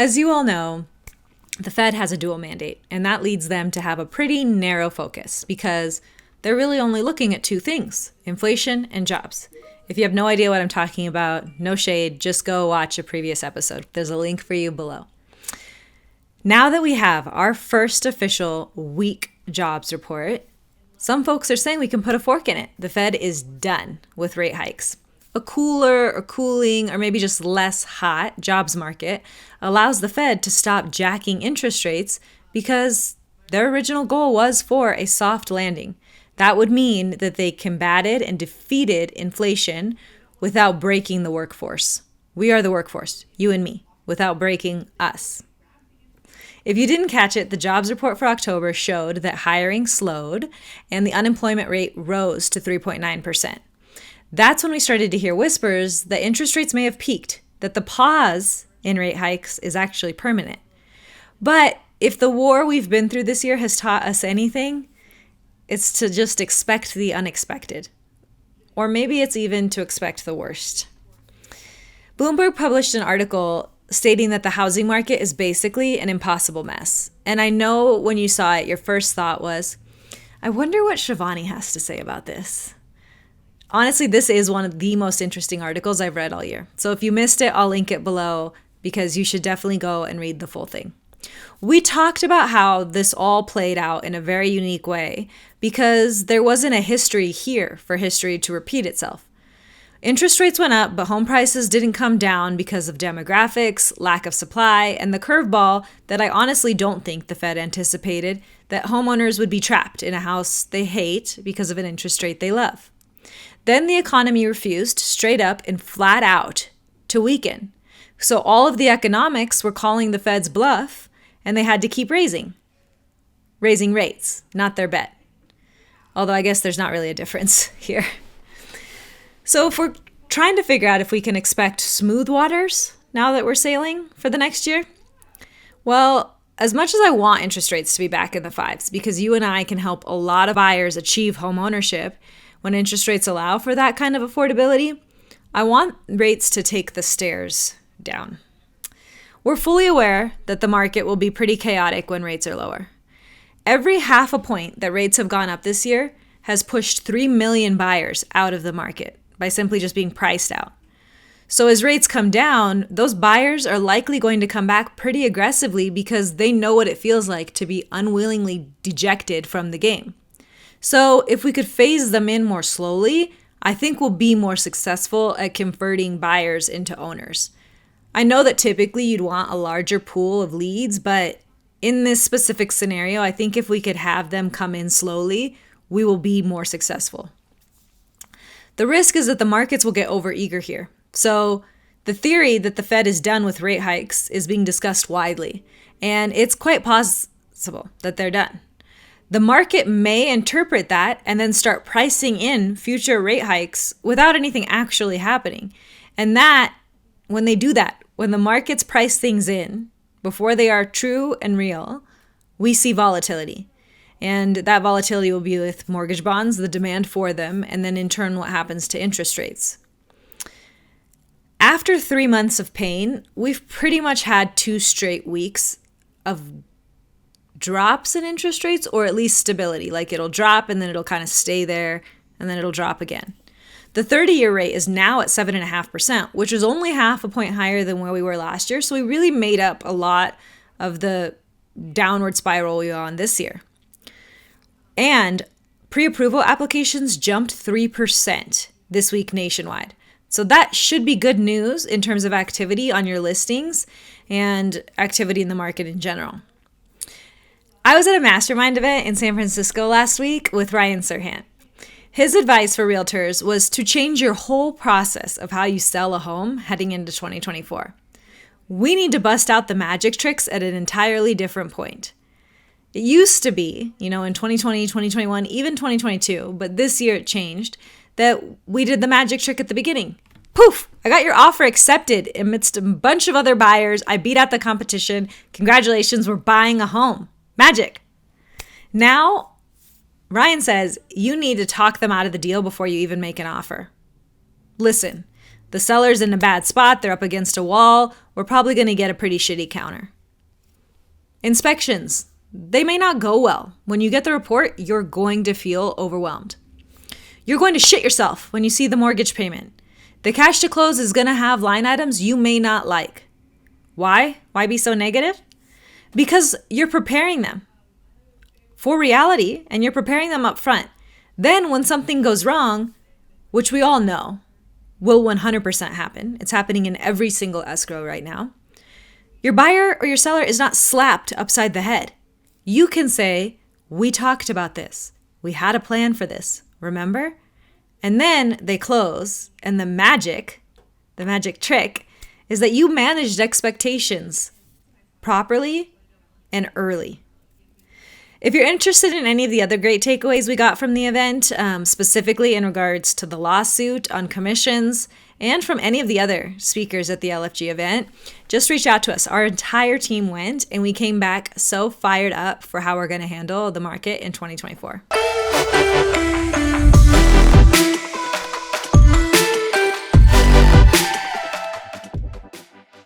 As you all know, the Fed has a dual mandate, and that leads them to have a pretty narrow focus because they're really only looking at two things: inflation and jobs. If you have no idea what I'm talking about, no shade, just go watch a previous episode. There's a link for you below. Now that we have our first official week jobs report, some folks are saying we can put a fork in it. The Fed is done with rate hikes. A cooler or cooling or maybe just less hot jobs market allows the Fed to stop jacking interest rates because their original goal was for a soft landing. That would mean that they combated and defeated inflation without breaking the workforce. We are the workforce, you and me, without breaking us. If you didn't catch it, the jobs report for October showed that hiring slowed and the unemployment rate rose to 3.9%. That's when we started to hear whispers that interest rates may have peaked, that the pause in rate hikes is actually permanent. But if the war we've been through this year has taught us anything, it's to just expect the unexpected. Or maybe it's even to expect the worst. Bloomberg published an article stating that the housing market is basically an impossible mess. And I know when you saw it, your first thought was, I wonder what Shivani has to say about this. Honestly, this is one of the most interesting articles I've read all year. So if you missed it, I'll link it below because you should definitely go and read the full thing. We talked about how this all played out in a very unique way because there wasn't a history here for history to repeat itself. Interest rates went up, but home prices didn't come down because of demographics, lack of supply, and the curveball that I honestly don't think the Fed anticipated, that homeowners would be trapped in a house they hate because of an interest rate they love. Then the economy refused straight up and flat out to weaken. So all of the economics were calling the Fed's bluff, and they had to keep raising rates, not their bet. Although I guess there's not really a difference here. So if we're trying to figure out if we can expect smooth waters now that we're sailing for the next year, well, as much as I want interest rates to be back in the fives because you and I can help a lot of buyers achieve home ownership when interest rates allow for that kind of affordability, I want rates to take the stairs down. We're fully aware that the market will be pretty chaotic when rates are lower. Every half a point that rates have gone up this year has pushed 3 million buyers out of the market by simply just being priced out. So as rates come down, those buyers are likely going to come back pretty aggressively because they know what it feels like to be unwillingly dejected from the game. So if we could phase them in more slowly, I think we'll be more successful at converting buyers into owners. I know that typically you'd want a larger pool of leads, but in this specific scenario, I think if we could have them come in slowly, we will be more successful. The risk is that the markets will get overeager here. So the theory that the Fed is done with rate hikes is being discussed widely, and it's quite possible that they're done. The market may interpret that and then start pricing in future rate hikes without anything actually happening. And that, when they do that, when the markets price things in before they are true and real, we see volatility. And that volatility will be with mortgage bonds, the demand for them, and then in turn what happens to interest rates. After 3 months of pain, we've pretty much had 2 straight weeks of drops in interest rates, or at least stability. Like it'll drop and then it'll kind of stay there and then it'll drop again. The 30-year rate is now at 7.5%, which is only half a point higher than where we were last year. So we really made up a lot of the downward spiral we were on this year. And pre-approval applications jumped 3% this week nationwide. So that should be good news in terms of activity on your listings and activity in the market in general. I was at a mastermind event in San Francisco last week with Ryan Serhant. His advice for realtors was to change your whole process of how you sell a home heading into 2024. We need to bust out the magic tricks at an entirely different point. It used to be, in 2020, 2021, even 2022, but this year it changed, that we did the magic trick at the beginning. Poof! I got your offer accepted amidst a bunch of other buyers. I beat out the competition. Congratulations, we're buying a home. Magic. Now, Ryan says you need to talk them out of the deal before you even make an offer. Listen, The seller's in a bad spot, they're up against a wall, we're probably going to get a pretty shitty counter. Inspections, they may not go well. When you get the report, you're going to feel overwhelmed. You're going to shit yourself when you see the mortgage payment. The cash to close is going to have line items you may not like. Why? Why be so negative? Because you're preparing them for reality and you're preparing them up front. Then when something goes wrong, which we all know will 100% happen, it's happening in every single escrow right now, your buyer or your seller is not slapped upside the head. You can say, we talked about this. We had a plan for this, remember? And then they close, and the magic trick is that you managed expectations properly and early. If you're interested in any of the other great takeaways we got from the event, specifically in regards to the lawsuit on commissions and from any of the other speakers at the LFG event, just reach out to us. Our entire team went and we came back so fired up for how we're going to handle the market in 2024.